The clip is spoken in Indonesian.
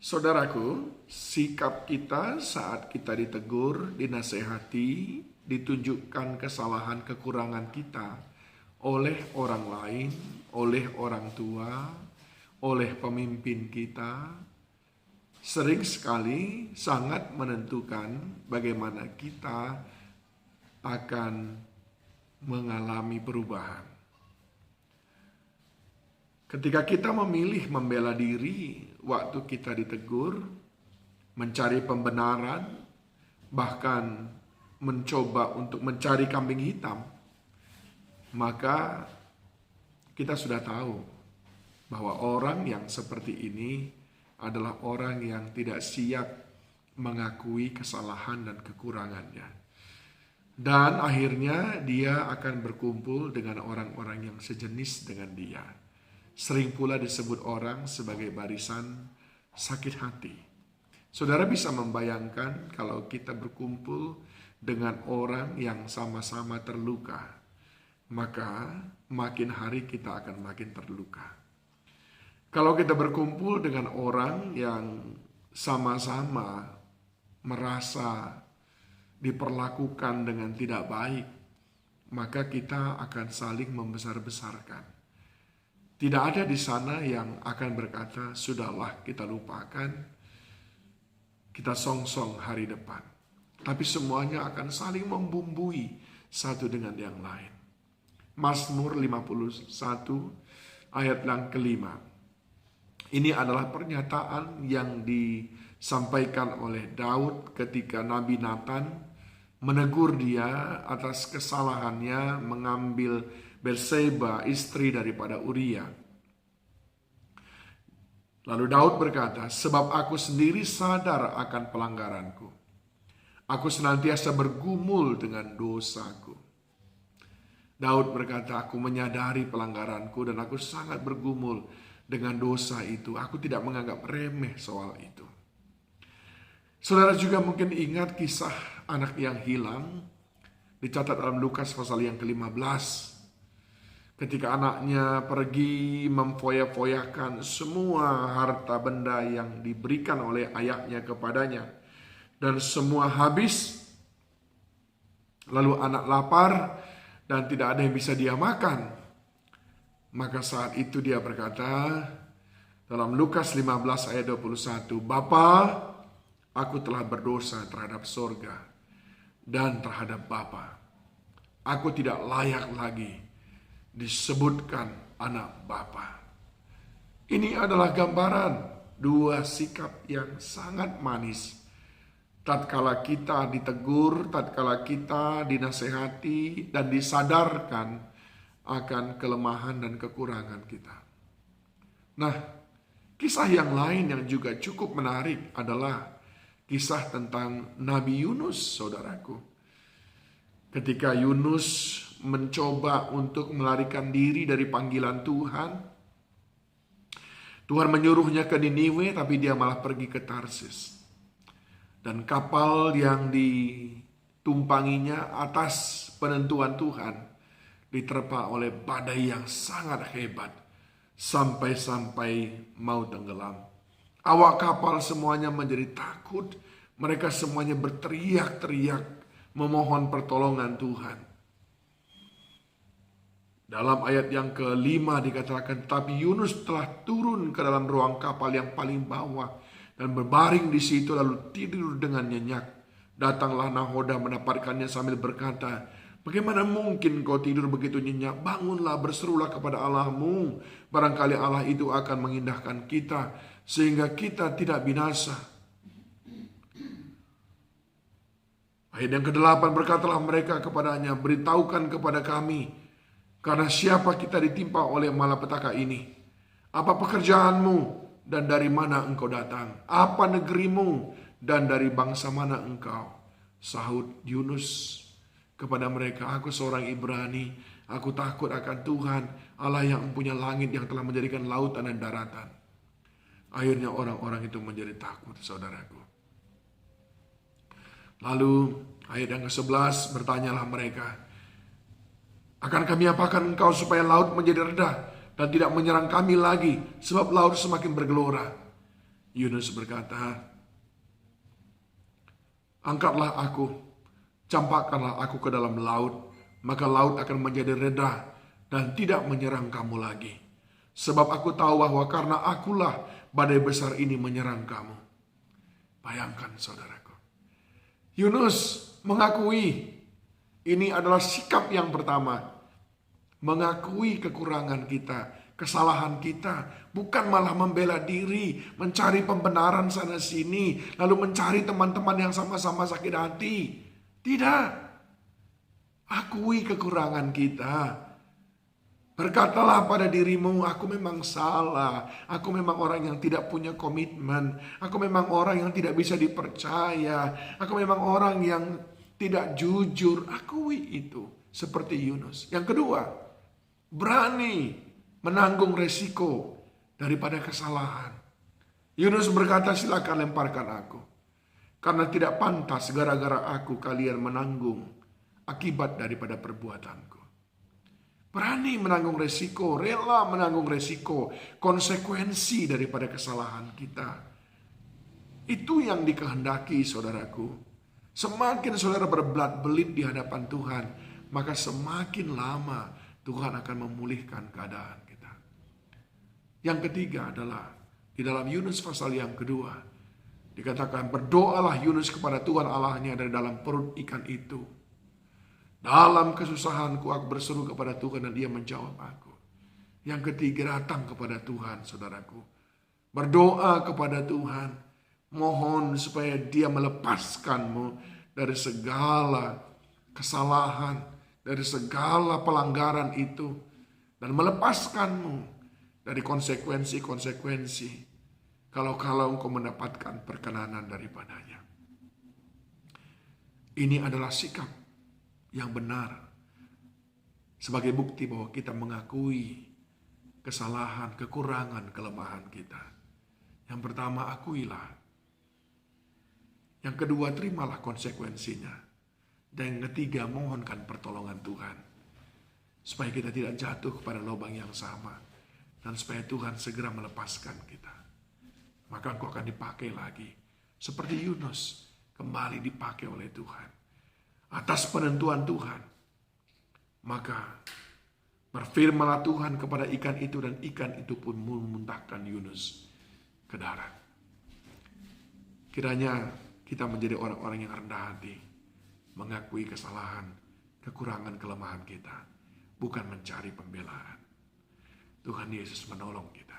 Saudaraku, sikap kita saat kita ditegur, dinasehati, ditunjukkan kesalahan kekurangan kita oleh orang lain, oleh orang tua, oleh pemimpin kita, sering sekali sangat menentukan bagaimana kita akan mengalami perubahan. Ketika kita memilih membela diri waktu kita ditegur, mencari pembenaran, bahkan mencoba untuk mencari kambing hitam, maka kita sudah tahu bahwa orang yang seperti ini adalah orang yang tidak siap mengakui kesalahan dan kekurangannya. Dan akhirnya dia akan berkumpul dengan orang-orang yang sejenis dengan dia. Sering pula disebut orang sebagai barisan sakit hati. Saudara bisa membayangkan kalau kita berkumpul dengan orang yang sama-sama terluka, maka makin hari kita akan makin terluka. Kalau kita berkumpul dengan orang yang sama-sama merasa diperlakukan dengan tidak baik, maka kita akan saling membesar-besarkan. Tidak ada di sana yang akan berkata, sudahlah kita lupakan, kita songsong hari depan. Tapi semuanya akan saling membumbui satu dengan yang lain. Mazmur 51 ayat yang kelima. Ini adalah pernyataan yang disampaikan oleh Daud ketika Nabi Nathan menegur dia atas kesalahannya mengambil Batseba, istri daripada Uria. Lalu Daud berkata, sebab aku sendiri sadar akan pelanggaranku. Aku senantiasa bergumul dengan dosaku. Daud berkata, aku menyadari pelanggaranku dan aku sangat bergumul dengan dosa itu. Aku tidak menganggap remeh soal itu. Saudara juga mungkin ingat kisah anak yang hilang, dicatat dalam Lukas pasal yang ke-15. Ketika anaknya pergi memfoya-foyakan semua harta benda yang diberikan oleh ayahnya kepadanya. Dan semua habis. Lalu anak lapar dan tidak ada yang bisa dia makan. Maka saat itu dia berkata dalam Lukas 15 ayat 21. Bapa, aku telah berdosa terhadap sorga dan terhadap Bapa. Aku tidak layak lagi disebutkan anak Bapa. Ini adalah gambaran dua sikap yang sangat manis. Tatkala kita ditegur, tatkala kita dinasehati dan disadarkan akan kelemahan dan kekurangan kita. Nah, kisah yang lain yang juga cukup menarik adalah kisah tentang Nabi Yunus, saudaraku. Ketika Yunus mencoba untuk melarikan diri dari panggilan Tuhan, Tuhan menyuruhnya ke Niniwe, tapi dia malah pergi ke Tarsis. Dan kapal yang ditumpanginya atas penentuan Tuhan diterpa oleh badai yang sangat hebat, sampai-sampai mau tenggelam. Awak kapal semuanya menjadi takut, mereka semuanya berteriak-teriak memohon pertolongan Tuhan. Dalam ayat yang ke-5 dikatakan, tapi Yunus telah turun ke dalam ruang kapal yang paling bawah dan berbaring di situ lalu tidur dengan nyenyak. Datanglah nahoda mendapatkannya sambil berkata, bagaimana mungkin kau tidur begitu nyenyak? Bangunlah, berserulah kepada Allahmu. Barangkali Allah itu akan mengindahkan kita sehingga kita tidak binasa. Ayat yang ke-8 berkatalah mereka kepadanya, beritahukan kepada kami, karena siapa kita ditimpa oleh malapetaka ini? Apa pekerjaanmu dan dari mana engkau datang? Apa negerimu dan dari bangsa mana engkau? Sahut Yunus kepada mereka, aku seorang Ibrani, aku takut akan Tuhan, Allah yang mempunyai langit yang telah menjadikan lautan dan daratan. Akhirnya orang-orang itu menjadi takut, saudaraku. Lalu ayat yang ke-11 bertanyalah mereka, akan kami apakan engkau supaya laut menjadi redah dan tidak menyerang kami lagi, sebab laut semakin bergelora. Yunus berkata, angkatlah aku, campakkanlah aku ke dalam laut, maka laut akan menjadi reda dan tidak menyerang kamu lagi. Sebab aku tahu bahwa karena akulah badai besar ini menyerang kamu. Bayangkan saudaraku, Yunus mengakui, ini adalah sikap yang pertama, mengakui kekurangan kita, kesalahan kita, bukan malah membela diri, mencari pembenaran sana sini, lalu mencari teman-teman yang sama-sama sakit hati. Tidak, akui kekurangan kita. Berkatalah pada dirimu, aku memang salah, aku memang orang yang tidak punya komitmen, aku memang orang yang tidak bisa dipercaya, aku memang orang yang tidak jujur. Akui itu seperti Yunus. Yang kedua, berani menanggung resiko daripada kesalahan. Yunus berkata, silakan lemparkan aku, karena tidak pantas gara-gara aku kalian menanggung akibat daripada perbuatanku. Berani menanggung resiko, rela menanggung resiko, konsekuensi daripada kesalahan kita. Itu yang dikehendaki saudaraku. Semakin saudara berbelat-belit di hadapan Tuhan, maka semakin lama Tuhan akan memulihkan keadaan kita. Yang ketiga adalah di dalam Yunus pasal yang kedua, dikatakan berdoalah Yunus kepada Tuhan Allahnya dari dalam perut ikan itu. Dalam kesusahanku aku berseru kepada Tuhan dan Dia menjawab aku. Yang ketiga, datang kepada Tuhan saudaraku. Berdoa kepada Tuhan. Mohon supaya Dia melepaskanmu dari segala kesalahan, dari segala pelanggaran itu. Dan melepaskanmu dari konsekuensi-konsekuensi kalau engkau mendapatkan perkenanan daripadanya. Ini adalah sikap yang benar sebagai bukti bahwa kita mengakui kesalahan, kekurangan, kelemahan kita. Yang pertama, akuilah. Yang kedua, terimalah konsekuensinya. Dan yang ketiga, mohonkan pertolongan Tuhan supaya kita tidak jatuh kepada lubang yang sama dan supaya Tuhan segera melepaskan kita. Maka engkau akan dipakai lagi seperti Yunus, kembali dipakai oleh Tuhan atas penentuan Tuhan. Maka berfirmanlah Tuhan kepada ikan itu dan ikan itu pun memuntahkan Yunus ke darat. Kiranya kita menjadi orang-orang yang rendah hati, mengakui kesalahan, kekurangan, kelemahan kita, bukan mencari pembelaan. Tuhan Yesus menolong kita.